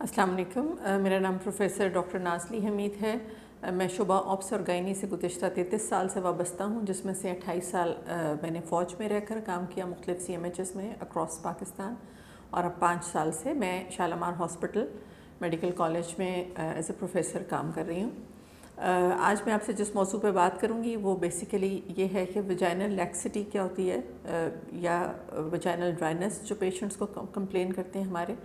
अस्सलाम वालेकुम। मेरा नाम प्रोफेसर डॉक्टर नाज़ली हमीद है। मैं शुबा ऑप्स और गायनी से गुज़िश्ता 33 साल से वाबस्ता हूँ, जिसमें से 28 साल मैंने फ़ौज में रहकर काम किया मुख्तलिफ़ CMHs में अक्रॉस पाकिस्तान, और अब 5 साल से मैं शालामार हॉस्पिटल मेडिकल कॉलेज में एज़ ए प्रोफेसर काम कर रही हूँ। आज मैं आपसे जिस मौजू पे बात करूँगी वो बेसिकली ये है कि वजाइनल लैक्सिटी क्या होती है, या वजाइनल ड्राइनेस जो पेशेंट्स को कंप्लेन करते हैं हमारे।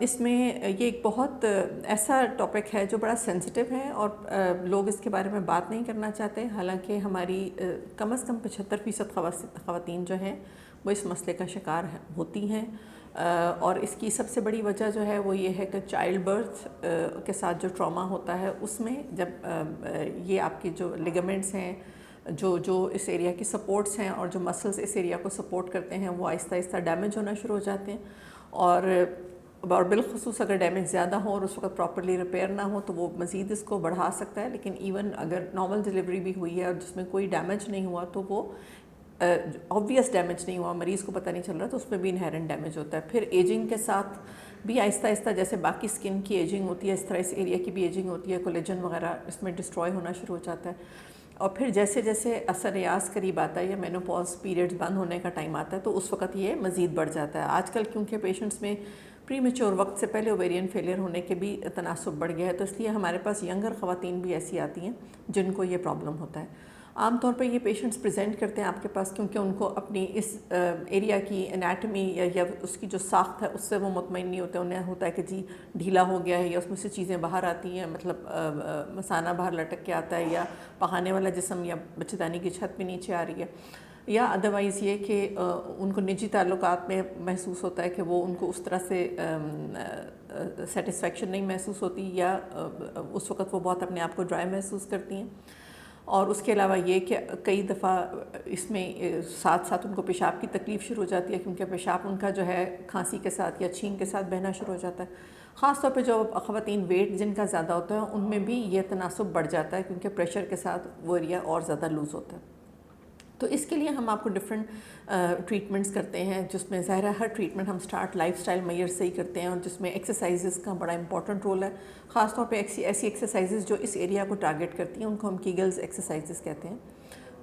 इसमें ये एक बहुत ऐसा टॉपिक है जो बड़ा सेंसिटिव है और लोग इसके बारे में बात नहीं करना चाहते। हालांकि हमारी कम से कम 75% ख़वातीन जो हैं वो इस मसले का शिकार होती हैं, और इसकी सबसे बड़ी वजह जो है वो ये है कि चाइल्ड बर्थ के साथ जो ट्रॉमा होता है उसमें जब ये आपके जो लिगामेंट्स हैं जो इस एरिया की सपोर्ट्स हैं और जो मसल्स इस एरिया को सपोर्ट करते हैं वो आहिस्ता आहिस्ता डैमेज होना शुरू हो जाते हैं, और बिलखुसूस अगर डैमेज ज़्यादा हो और उस वक्त प्रॉपरली रिपेयर ना हो तो वो मज़ीद इसको बढ़ा सकता है। लेकिन इवन अगर नॉर्मल डिलीवरी भी हुई है और जिसमें कोई डैमेज नहीं हुआ तो वो ऑब्वियस डैमेज नहीं हुआ, मरीज़ को पता नहीं चल रहा, तो उसमें भी इनहेरेंट डैमेज होता है। फिर एजिंग के साथ भी आहिस्ता आहिस्ता जैसे बाकी स्किन की एजिंग होती है इस तरह इस एरिया की भी एजिंग होती है, कोलेजन वगैरह इसमें डिस्ट्रॉय होना शुरू हो जाता है। और फिर जैसे जैसे असर रियाज करीब आता है या मेनोपॉज पीरियड्स बंद होने का टाइम आता है तो उस वक्त ये मज़ीद बढ़ जाता है। आजकल क्योंकि पेशेंट्स में प्रीमेच्योर वक्त से पहले ओवेरियन फेलियर होने के भी तनासुब बढ़ गया है, तो इसलिए हमारे पास यंगर ख़वातीन भी ऐसी आती हैं जिनको ये प्रॉब्लम होता है। आम तौर पे ये पेशेंट्स प्रेजेंट करते हैं आपके पास क्योंकि उनको अपनी इस एरिया की एनाटमी या उसकी जो साख्त है उससे वो मुतमईन नहीं होते। उन्हें होता है कि जी ढीला हो गया है या उसमें से चीज़ें बाहर आती हैं, मतलब मसाना बाहर लटक के आता है, या पहाने वाला जिस्म या बच्चेदानी की छत भी नीचे आ रही है, या अदरवाइज़ ये कि उनको निजी ताल्लुकात में महसूस होता है कि वो उनको उस तरह से सेटिस्फेक्शन नहीं महसूस होती, या उस वक़्त वो बहुत अपने आप को ड्राई महसूस करती हैं। और उसके अलावा ये कि कई दफ़ा इसमें साथ साथ उनको पेशाब की तकलीफ़ शुरू हो जाती है, क्योंकि पेशाब उनका जो है खांसी के साथ या छींक के साथ बहना शुरू हो जाता है। ख़ास तौर पे जो ख़वातीन वेट जिनका ज़्यादा होता है उनमें भी ये तनासुब बढ़ जाता है, क्योंकि प्रेशर के साथ वो एरिया और ज़्यादा लूज़ होता है। तो इसके लिए हम आपको डिफरेंट ट्रीटमेंट्स करते हैं, जिसमें ज़ाहिर है हर ट्रीटमेंट हम स्टार्ट लाइफस्टाइल मेजर से ही करते हैं, और जिसमें एक्सरसाइजेस का बड़ा इंपॉर्टेंट रोल है। ख़ास तौर पे ऐसी एक्सरसाइजेस जो इस एरिया को टारगेट करती हैं उनको हम कीगल्स एक्सरसाइजेस कहते हैं,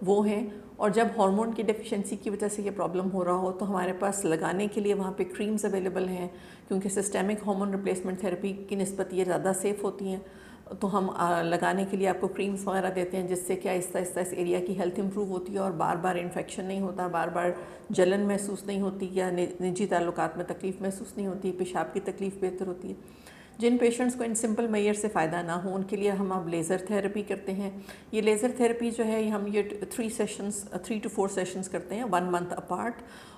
वो हैं। और जब हार्मोन की डेफिशिएंसी की वजह से ये प्रॉब्लम हो रहा हो तो हमारे पास लगाने के लिए वहाँ पे क्रीम्स अवेलेबल हैं, क्योंकि सिस्टेमिक हार्मोन रिप्लेसमेंट थेरेपी की निस्बत ये ज़्यादा सेफ़ होती हैं। तो हम लगाने के लिए आपको क्रीम्स वगैरह देते हैं, जिससे कि आहिस्ता आहिस्ता इस एरिया की हेल्थ इंप्रूव होती है और बार बार इन्फेक्शन नहीं होता, बार बार जलन महसूस नहीं होती, या निजी ताल्लुकात में तकलीफ़ महसूस नहीं होती, पेशाब की तकलीफ़ बेहतर होती है। जिन पेशेंट्स को इन सिंपल मेजर से फ़ायदा ना हो उनके लिए हम अब लेज़र थेरेपी करते हैं। ये लेज़र थेरेपी जो है हम ये 3 to 4 सेशंस करते हैं 1 मंथ अपार्ट,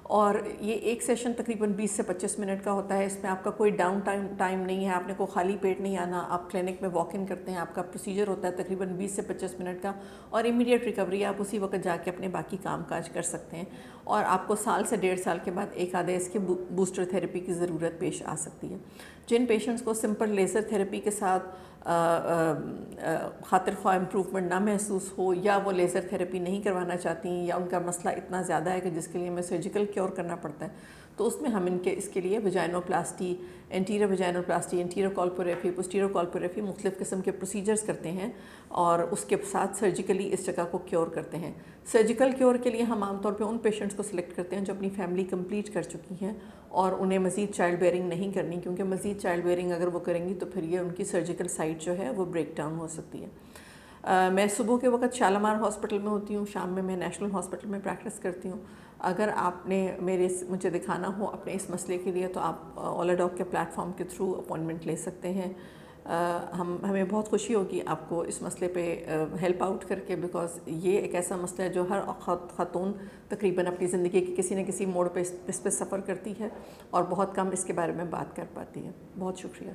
और ये एक सेशन तकरीबन 20 से 25 मिनट का होता है। इसमें आपका कोई डाउन टाइम नहीं है, आपने को खाली पेट नहीं आना। आप क्लिनिक में वॉक इन करते हैं, आपका प्रोसीजर होता है तकरीबन 20 से 25 मिनट का, और इमीडिएट रिकवरी, आप उसी वक्त जाके अपने बाकी काम काज कर सकते हैं। और आपको साल से 1.5 साल के बाद एक आधे इसके बूस्टर थेरेपी की ज़रूरत पेश आ सकती है। जिन पेशेंट्स को सिंपल लेज़र थेरेपी के साथ खातिर ख्वाह इम्प्रूवमेंट ना महसूस हो, या वो लेज़र थेरेपी नहीं करवाना चाहती हैं, या उनका मसला इतना ज़्यादा है कि जिसके लिए हमें सर्जिकल क्योर करना पड़ता है, तो उसमें हम इसके लिए vaginoplasty, anterior vaginoplasty, anterior colporrhaphy, posterior colporrhaphy मुख्तलिफ़ किस्म के प्रोसीजर्स करते हैं, और उसके साथ सर्जिकली इस जगह को क्योर करते हैं। सर्जिकल क्योर के लिए हम आमतौर पे उन पेशेंट्स को सिलेक्ट करते हैं जो अपनी फैमिली कंप्लीट कर चुकी हैं और उन्हें मज़ीद चाइल्ड बेयरिंग नहीं करनी, क्योंकि मज़ीद चाइल्ड बेयरिंग अगर वो करेंगी तो फिर ये उनकी सर्जिकल साइट जो है वो ब्रेक डाउन हो सकती है। मैं सुबह के वक्त शालामार हॉस्पिटल में होती हूँ, शाम में मैं नेशनल हॉस्पिटल में प्रैक्टिस करती हूँ। अगर आपने मुझे दिखाना हो अपने इस मसले के लिए तो आप ओलाडॉक के प्लेटफॉर्म के थ्रू अपॉइंटमेंट ले सकते हैं। हमें बहुत खुशी होगी आपको इस मसले पे हेल्प आउट करके, बिकॉज़ ये एक ऐसा मसला है जो हर खातून तकरीबन अपनी ज़िंदगी के किसी न किसी मोड़ पे इस पे सफ़र करती है और बहुत कम इसके बारे में बात कर पाती है। बहुत शुक्रिया।